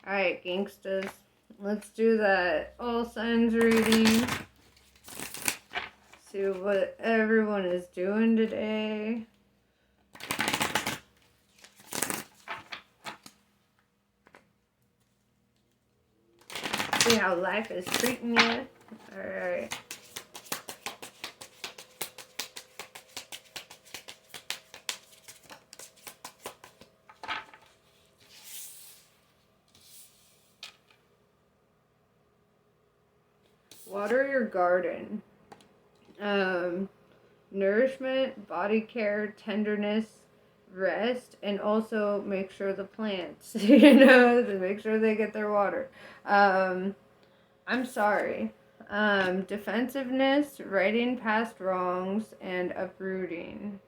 Alright, gangstas. Let's do that all signs reading. See what everyone is doing today. See how life is treating you. Alright. Water your garden. Nourishment, body care, tenderness, rest, and also make sure the plants, to make sure they get their water. I'm sorry. Defensiveness, righting past wrongs, and uprooting.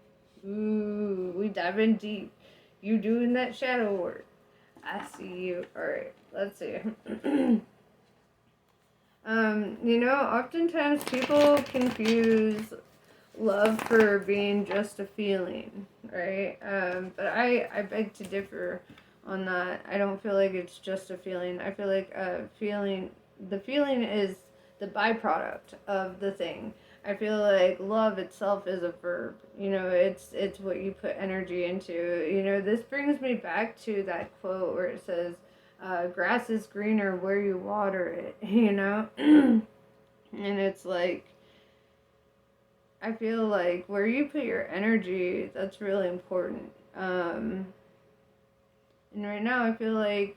Ooh, we dive in deep. You doing that shadow work. I see you. Alright, let's see. Oftentimes people confuse love for being just a feeling, right? But I beg to differ on that. I don't feel like it's just a feeling. I feel like the feeling is the byproduct of the thing. I feel like love itself is a verb. It's what you put energy into. This brings me back to that quote where it says, grass is greener where you water it, and it's like, I feel like where you put your energy, that's really important. And right now, I feel like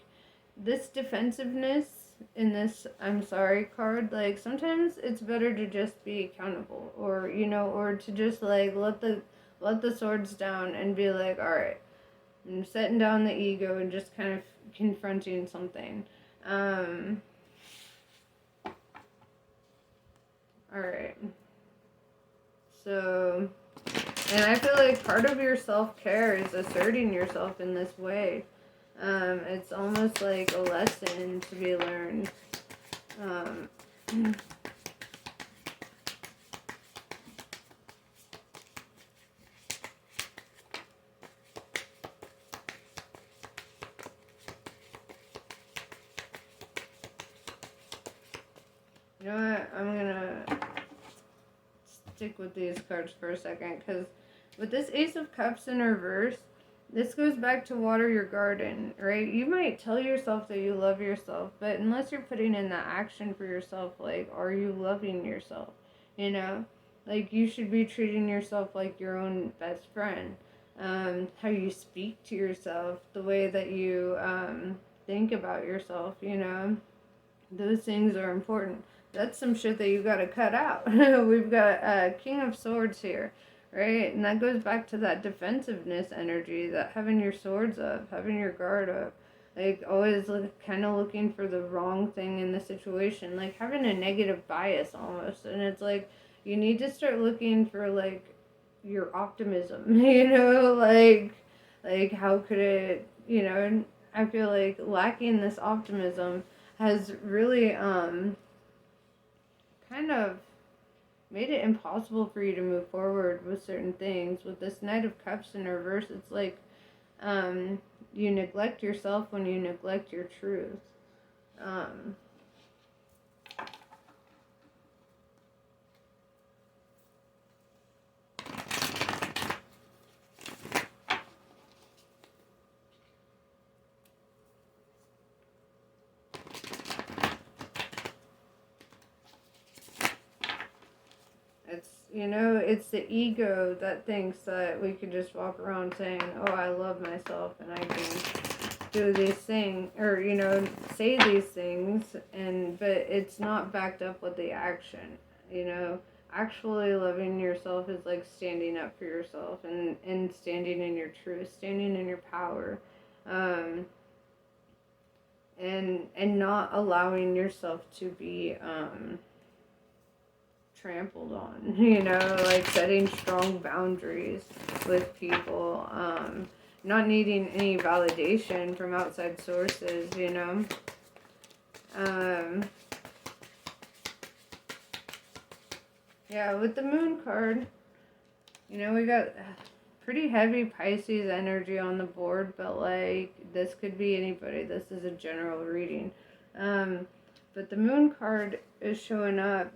this defensiveness in this I'm sorry card, like sometimes it's better to just be accountable, or to just like let the swords down and be like, all right, I'm setting down the ego and just kind of confronting something. All right. So, and I feel like part of your self-care is asserting yourself in this way. It's almost like a lesson to be learned. You know what? I'm gonna stick with these cards for a second, because with this Ace of Cups in reverse, this goes back to water your garden, right? You might tell yourself that you love yourself, but unless you're putting in the action for yourself, like, are you loving yourself? You know? Like, you should be treating yourself like your own best friend. How you speak to yourself, the way that you think about yourself, those things are important. That's some shit that you gotta cut out. We've got King of Swords here, right? And that goes back to that defensiveness energy, that having your swords up, having your guard up, like always kind of looking for the wrong thing in the situation, like having a negative bias almost. And it's like you need to start looking for like your optimism, like how could it, and I feel like lacking this optimism has really kind of made it impossible for you to move forward with certain things. With this Knight of Cups in reverse, it's like you neglect yourself when you neglect your truth. It's the ego that thinks that we can just walk around saying, oh, I love myself and I can do these things, or, say these things, but it's not backed up with the action, Actually loving yourself is like standing up for yourself and standing in your truth, standing in your power, and not allowing yourself to be, trampled on, like setting strong boundaries with people, not needing any validation from outside sources, yeah, with the Moon card, we got pretty heavy Pisces energy on the board, but like this could be anybody. This is a general reading. But the moon card is showing up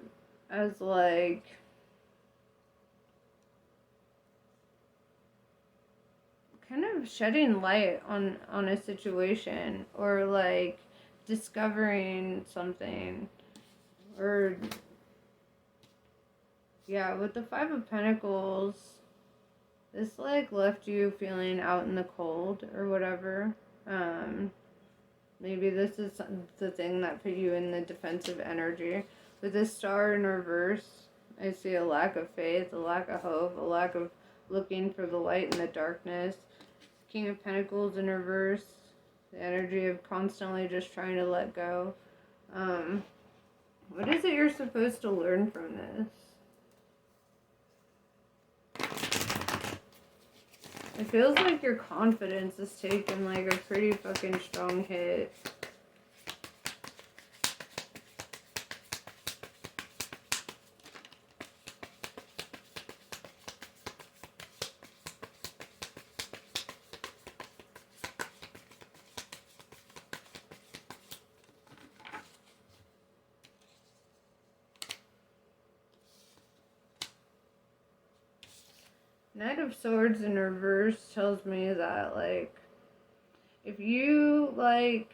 as like kind of shedding light on a situation, or like discovering something, or yeah, with the Five of Pentacles, this like left you feeling out in the cold or whatever. Maybe this is the thing that put you in the defensive energy. With this Star in reverse, I see a lack of faith, a lack of hope, a lack of looking for the light in the darkness. King of Pentacles in reverse, the energy of constantly just trying to let go. What is it you're supposed to learn from this? It feels like your confidence is taking like a pretty fucking strong hit. Knight of Swords in reverse tells me that, like, if you, like,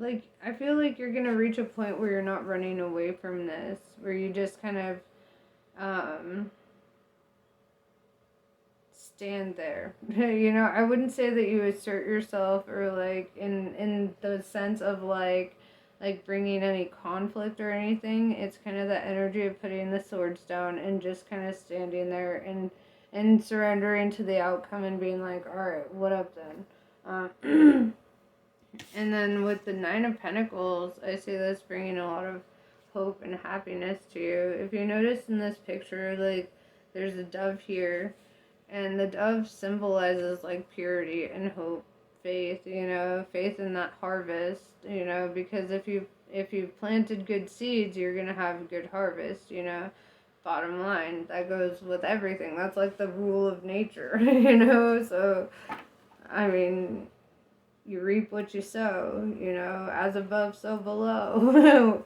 I feel like you're gonna reach a point where you're not running away from this, where you just kind of, stand there. You know, I wouldn't say that you assert yourself, or like in the sense of like bringing any conflict or anything. It's kind of that energy of putting the swords down and just kind of standing there and surrendering to the outcome and being like, all right, what up then? And then with the Nine of Pentacles, I see this bringing a lot of hope and happiness to you. If you notice in this picture, like, there's a dove here, and the dove symbolizes like purity and hope, faith, you know, faith in that harvest, you know, because if you've planted good seeds, you're gonna have a good harvest, you know. Bottom line, that goes with everything. That's like the rule of nature, you know. So, I mean, you reap what you sow, you know, as above, so below.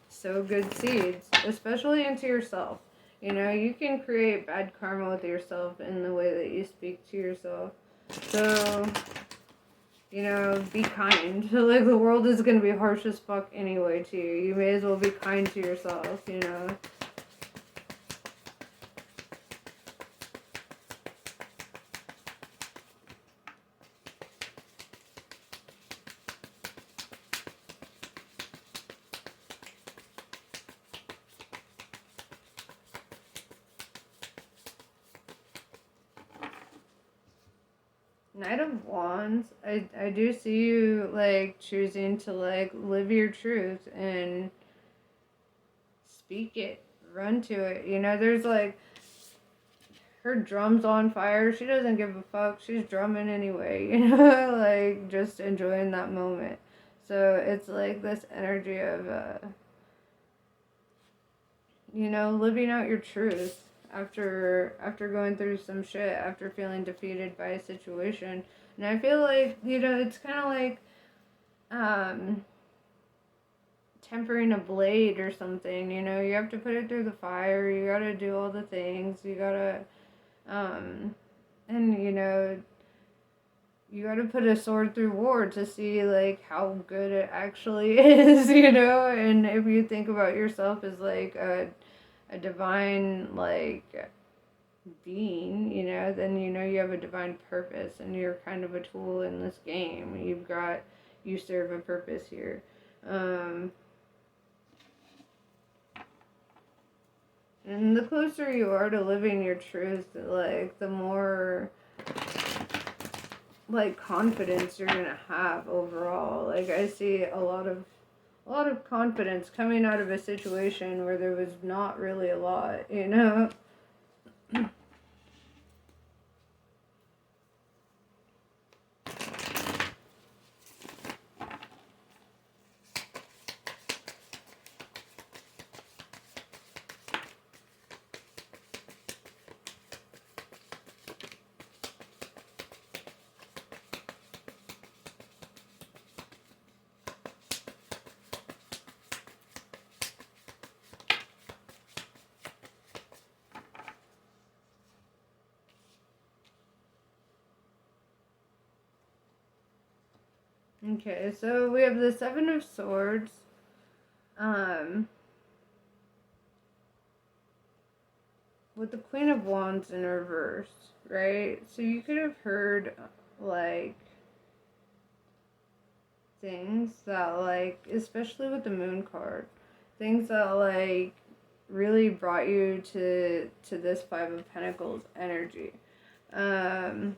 Sow good seeds, especially into yourself. You know, you can create bad karma with yourself in the way that you speak to yourself. So, you know, be kind. Like, the world is going to be harsh as fuck anyway to you. You may as well be kind to yourself, you know. Knight of Wands, I do see you, like, choosing to, like, live your truth and speak it, run to it. You know, there's, like, her drum's on fire. She doesn't give a fuck. She's drumming anyway, you know, like, just enjoying that moment. So it's, like, this energy of, you know, living out your truth. After going through some shit, after feeling defeated by a situation. And I feel like, you know, it's kind of like tempering a blade or something, you know. You have to put it through the fire, you gotta do all the things, you gotta and you know, you gotta put a sword through war to see like how good it actually is, you know. And if you think about yourself as like a divine, like, being, you know, then you know you have a divine purpose and you're kind of a tool in this game. You serve a purpose here. And the closer you are to living your truth, like, the more, like, confidence you're gonna have overall. Like, I see a lot of confidence coming out of a situation where there was not really a lot, you know. Okay, so we have the Seven of Swords. With the Queen of Wands in reverse, right? So you could have heard, like, things that, like, especially with the Moon card, things that, like, really brought you to this Five of Pentacles energy. Um,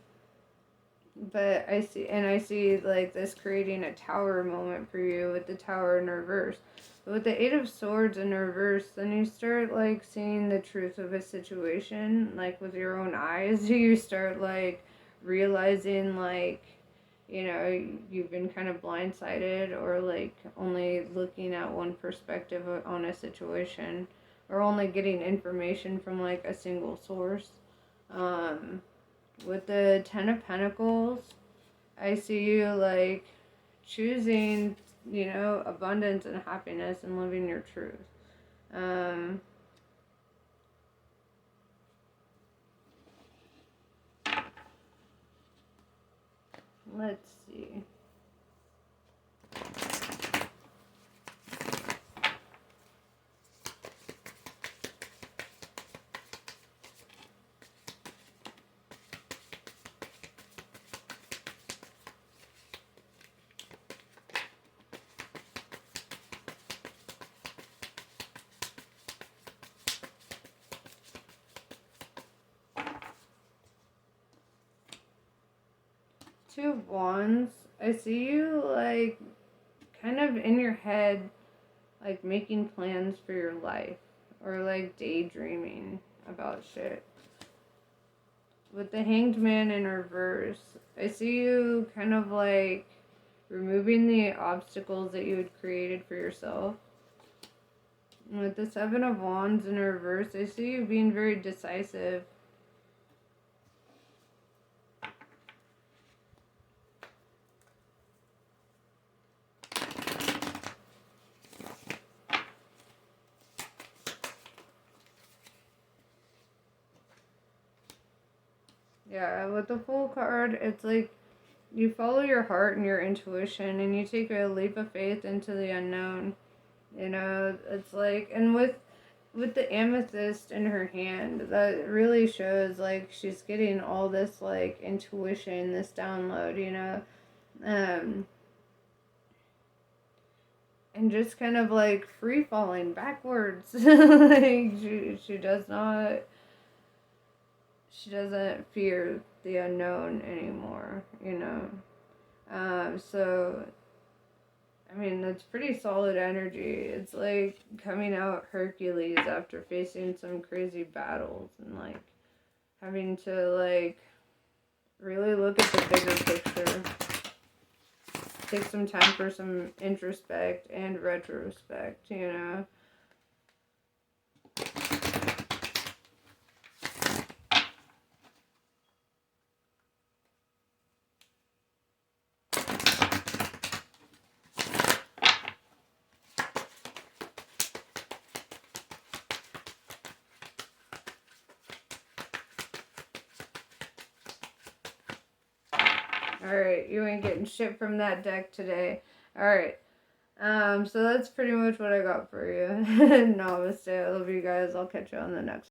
but I see like this creating a tower moment for you with the Tower in reverse. But with the Eight of Swords in reverse, then you start like seeing the truth of a situation, like with your own eyes. You start like realizing like, you know, you've been kind of blindsided or like only looking at one perspective on a situation or only getting information from like a single source. Um, with the Ten of Pentacles, I see you like choosing, you know, abundance and happiness and living your truth. Um, let's see. Two of Wands. I see you like kind of in your head, like making plans for your life or like daydreaming about shit. With the Hanged Man in reverse, I see you kind of like removing the obstacles that you had created for yourself. And with the Seven of Wands in reverse, I see you being very decisive. Yeah, with the Fool card, it's like you follow your heart and your intuition and you take a leap of faith into the unknown. You know, it's like, and with the amethyst in her hand, that really shows like she's getting all this like intuition, this download, you know. Um and just kind of like free falling backwards. Like she does not, she doesn't fear the unknown anymore, you know. So I mean, that's pretty solid energy. It's like coming out Hercules after facing some crazy battles and like having to like really look at the bigger picture. Take some time for some introspect and retrospect, you know. Alright, you ain't getting shit from that deck today. Alright. So that's pretty much what I got for you. Namaste. I love you guys. I'll catch you on the next